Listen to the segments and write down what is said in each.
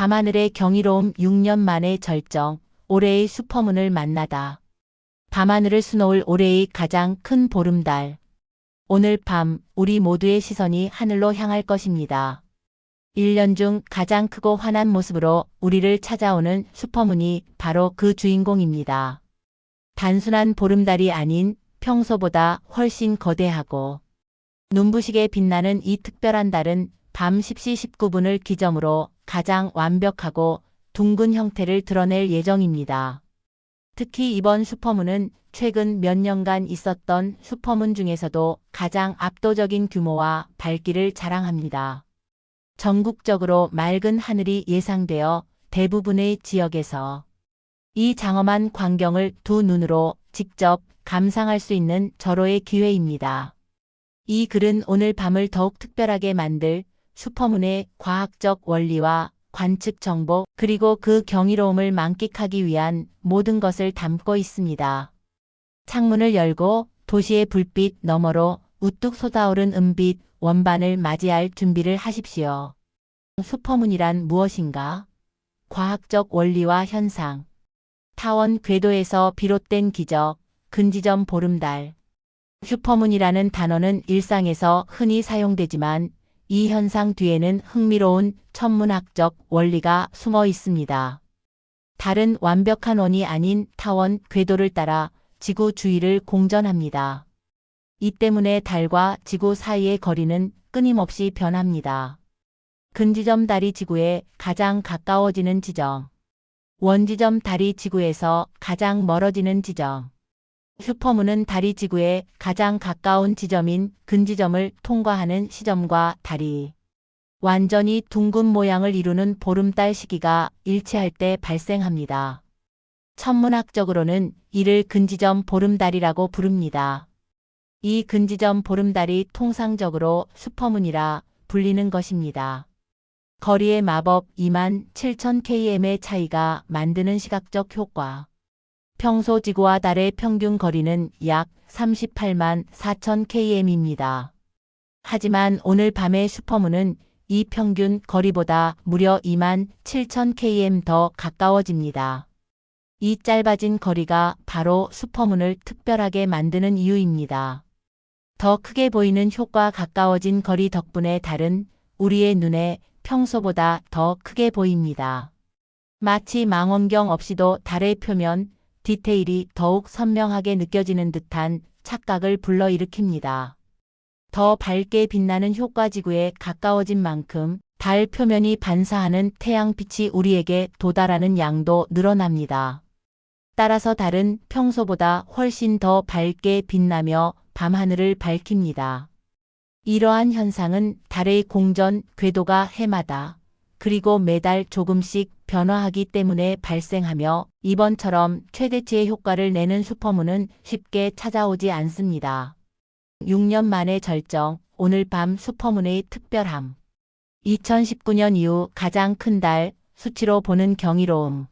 밤하늘의 경이로움 6년 만의 절정, 올해의 슈퍼문을 만나다. 밤하늘을 수놓을 올해의 가장 큰 보름달. 오늘 밤 우리 모두의 시선이 하늘로 향할 것입니다. 1년 중 가장 크고 환한 모습으로 우리를 찾아오는 슈퍼문이 바로 그 주인공입니다. 단순한 보름달이 아닌 평소보다 훨씬 거대하고 눈부시게 빛나는 이 특별한 달은 밤 10시 19분을 기점으로 가장 완벽하고 둥근 형태를 드러낼 예정입니다. 특히 이번 슈퍼문은 최근 몇 년간 있었던 슈퍼문 중에서도 가장 압도적인 규모와 밝기를 자랑합니다. 전국적으로 맑은 하늘이 예상되어 대부분의 지역에서 이 장엄한 광경을 두 눈으로 직접 감상할 수 있는 절호의 기회입니다. 이 글은 오늘 밤을 더욱 특별하게 만들 슈퍼문의 과학적 원리와 관측 정보 그리고 그 경이로움을 만끽하기 위한 모든 것을 담고 있습니다. 창문을 열고 도시의 불빛 너머로 우뚝 솟아오른 은빛 원반을 맞이할 준비를 하십시오. 슈퍼문이란 무엇인가? 과학적 원리와 현상. 타원 궤도에서 비롯된 기적, 근지점 보름달. 슈퍼문이라는 단어는 일상에서 흔히 사용되지만 이 현상 뒤에는 흥미로운 천문학적 원리가 숨어 있습니다. 달은 완벽한 원이 아닌 타원 궤도를 따라 지구 주위를 공전합니다. 이 때문에 달과 지구 사이의 거리는 끊임없이 변합니다. 근지점 달이 지구에 가장 가까워지는 지점. 원지점 달이 지구에서 가장 멀어지는 지점. 슈퍼문은 달이 지구에 가장 가까운 지점인 근지점을 통과하는 시점과 달이 완전히 둥근 모양을 이루는 보름달 시기가 일치할 때 발생합니다. 천문학적으로는 이를 근지점 보름달이라고 부릅니다. 이 근지점 보름달이 통상적으로 슈퍼문이라 불리는 것입니다. 거리의 마법 27,000km의 차이가 만드는 시각적 효과. 평소 지구와 달의 평균 거리는 약 384,000km입니다. 하지만 오늘 밤의 슈퍼문은 이 평균 거리보다 무려 27,000km 더 가까워집니다. 이 짧아진 거리가 바로 슈퍼문을 특별하게 만드는 이유입니다. 더 크게 보이는 효과 가까워진 거리 덕분에 달은 우리의 눈에 평소보다 더 크게 보입니다. 마치 망원경 없이도 달의 표면, 디테일이 더욱 선명하게 느껴지는 듯한 착각을 불러일으킵니다. 더 밝게 빛나는 효과 지구에 가까워진 만큼 달 표면이 반사하는 태양빛이 우리에게 도달하는 양도 늘어납니다. 따라서 달은 평소보다 훨씬 더 밝게 빛나며 밤하늘을 밝힙니다. 이러한 현상은 달의 공전 궤도가 해마다 그리고 매달 조금씩 변화하기 때문에 발생하며 이번처럼 최대치의 효과를 내는 슈퍼문은 쉽게 찾아오지 않습니다. 6년 만의 절정, 오늘 밤 슈퍼문의 특별함. 2019년 이후 가장 큰 달, 수치로 보는 경이로움.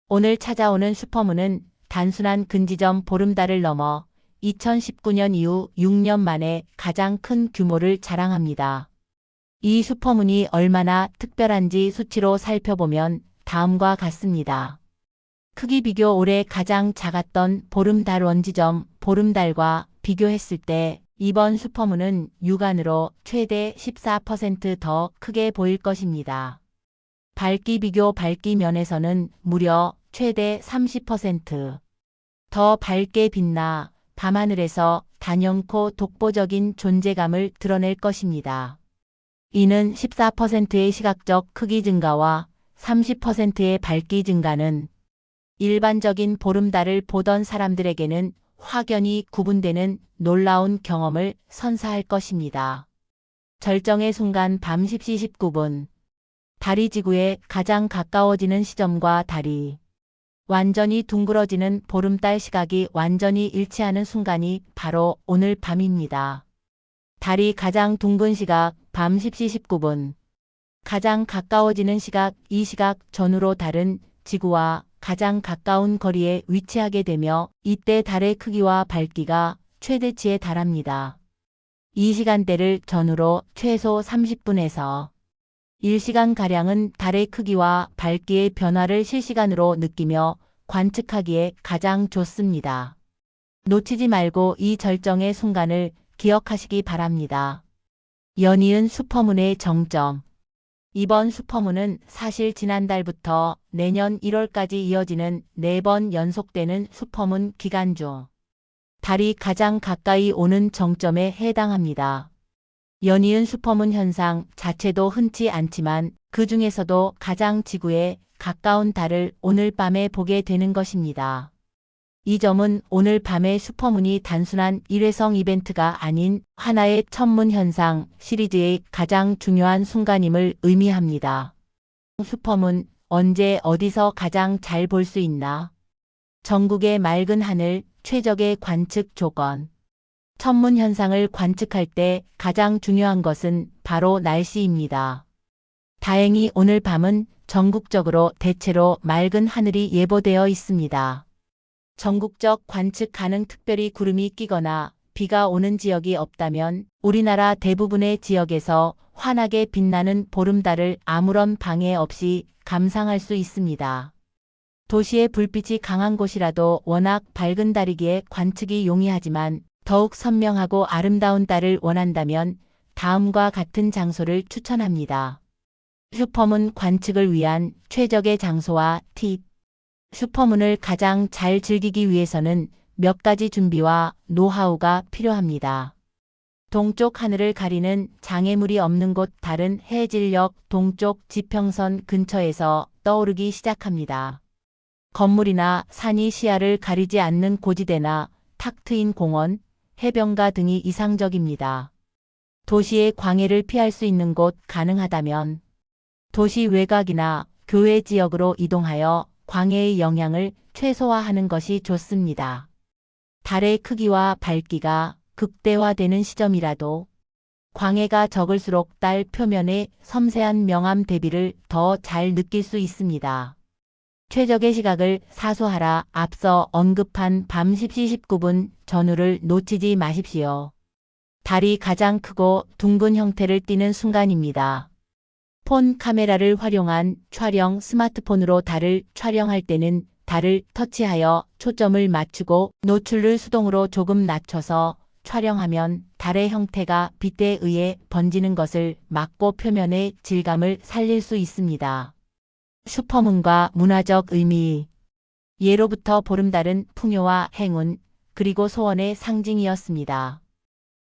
오늘 찾아오는 슈퍼문은 단순한 근지점 보름달을 넘어 2019년 이후 6년 만에 가장 큰 규모를 자랑합니다. 이 슈퍼문이 얼마나 특별한지 수치로 살펴보면 다음과 같습니다. 크기 비교 올해 가장 작았던 보름달 원지점 보름달과 비교했을 때 이번 슈퍼문은 육안으로 최대 14% 더 크게 보일 것입니다. 밝기 비교 밝기 면에서는 무려 최대 30% 더 밝게 빛나 밤하늘에서 단연코 독보적인 존재감을 드러낼 것입니다. 이는 14%의 시각적 크기 증가와 30%의 밝기 증가는 일반적인 보름달을 보던 사람들에게는 확연히 구분되는 놀라운 경험을 선사할 것입니다. 절정의 순간 밤 10시 19분. 달이 지구에 가장 가까워지는 시점과 달이 완전히 둥그러지는 보름달 시각이 완전히 일치하는 순간이 바로 오늘 밤입니다. 달이 가장 둥근 시각 밤 10시 19분. 가장 가까워지는 시각 이 시각 전후로 달은 지구와 가장 가까운 거리에 위치하게 되며 이때 달의 크기와 밝기가 최대치에 달합니다. 이 시간대를 전후로 최소 30분에서 1시간가량은 달의 크기와 밝기의 변화를 실시간으로 느끼며 관측하기에 가장 좋습니다. 놓치지 말고 이 절정의 순간을 기억하시기 바랍니다. 연이은 슈퍼문의 정점. 이번 슈퍼문은 사실 지난달부터 내년 1월까지 이어지는 4번 연속되는 슈퍼문 기간 중 달이 가장 가까이 오는 정점에 해당합니다. 연이은 슈퍼문 현상 자체도 흔치 않지만 그 중에서도 가장 지구에 가까운 달을 오늘 밤에 보게 되는 것입니다. 이 점은 오늘 밤의 슈퍼문이 단순한 일회성 이벤트가 아닌 하나의 천문 현상 시리즈의 가장 중요한 순간임을 의미합니다. 슈퍼문, 언제 어디서 가장 잘 볼 수 있나? 전국의 맑은 하늘, 최적의 관측 조건. 천문 현상을 관측할 때 가장 중요한 것은 바로 날씨입니다. 다행히 오늘 밤은 전국적으로 대체로 맑은 하늘이 예보되어 있습니다. 전국적 관측 가능, 특별히 구름이 끼거나 비가 오는 지역이 없다면 우리나라 대부분의 지역에서 환하게 빛나는 보름달을 아무런 방해 없이 감상할 수 있습니다. 도시의 불빛이 강한 곳이라도 워낙 밝은 달이기에 관측이 용이하지만 더욱 선명하고 아름다운 달을 원한다면 다음과 같은 장소를 추천합니다. 슈퍼문 관측을 위한 최적의 장소와 팁. 슈퍼문을 가장 잘 즐기기 위해서는 몇 가지 준비와 노하우가 필요합니다. 동쪽 하늘을 가리는 장애물이 없는 곳, 달은 해질녘 동쪽 지평선 근처에서 떠오르기 시작합니다. 건물이나 산이 시야를 가리지 않는 고지대나 탁 트인 공원, 해변가 등이 이상적입니다. 도시의 광해를 피할 수 있는 곳, 가능하다면 도시 외곽이나 교외 지역으로 이동하여 광해의 영향을 최소화하는 것이 좋습니다. 달의 크기와 밝기가 극대화되는 시점이라도 광해가 적을수록 달 표면의 섬세한 명암 대비를 더 잘 느낄 수 있습니다. 최적의 시각을 사수하라. 앞서 언급한 밤 10시 19분 전후를 놓치지 마십시오. 달이 가장 크고 둥근 형태를 띠는 순간입니다. 폰 카메라를 활용한 촬영, 스마트폰으로 달을 촬영할 때는 달을 터치하여 초점을 맞추고 노출을 수동으로 조금 낮춰서 촬영하면 달의 형태가 빛에 의해 번지는 것을 막고 표면의 질감을 살릴 수 있습니다. 슈퍼문과 문화적 의미. 예로부터 보름달은 풍요와 행운, 그리고 소원의 상징이었습니다.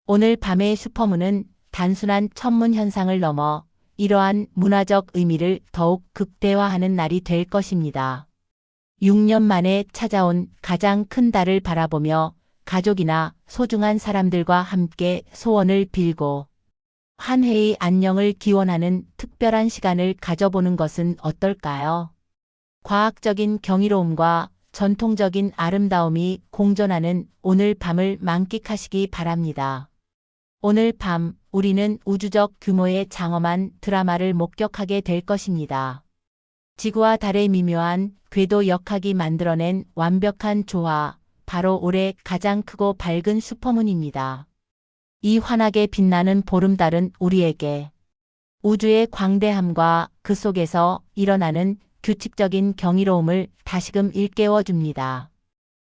오늘 밤의 슈퍼문은 단순한 천문 현상을 넘어 이러한 문화적 의미를 더욱 극대화하는 날이 될 것입니다. 6년 만에 찾아온 가장 큰 달을 바라보며 가족이나 소중한 사람들과 함께 소원을 빌고 한 해의 안녕을 기원하는 특별한 시간을 가져보는 것은 어떨까요? 과학적인 경이로움과 전통적인 아름다움이 공존하는 오늘 밤을 만끽하시기 바랍니다. 오늘 밤 우리는 우주적 규모의 장엄한 드라마를 목격하게 될 것입니다. 지구와 달의 미묘한 궤도 역학이 만들어낸 완벽한 조화, 바로 올해 가장 크고 밝은 슈퍼문입니다. 이 환하게 빛나는 보름달은 우리에게 우주의 광대함과 그 속에서 일어나는 규칙적인 경이로움을 다시금 일깨워줍니다.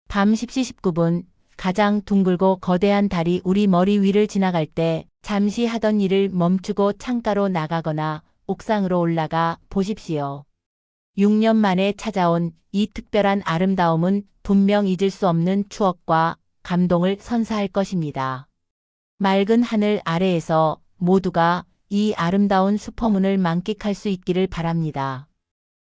밤 10시 19분 가장 둥글고 거대한 달이 우리 머리 위를 지나갈 때 잠시 하던 일을 멈추고 창가로 나가거나 옥상으로 올라가 보십시오. 6년 만에 찾아온 이 특별한 아름다움은 분명 잊을 수 없는 추억과 감동을 선사할 것입니다. 맑은 하늘 아래에서 모두가 이 아름다운 슈퍼문을 만끽할 수 있기를 바랍니다.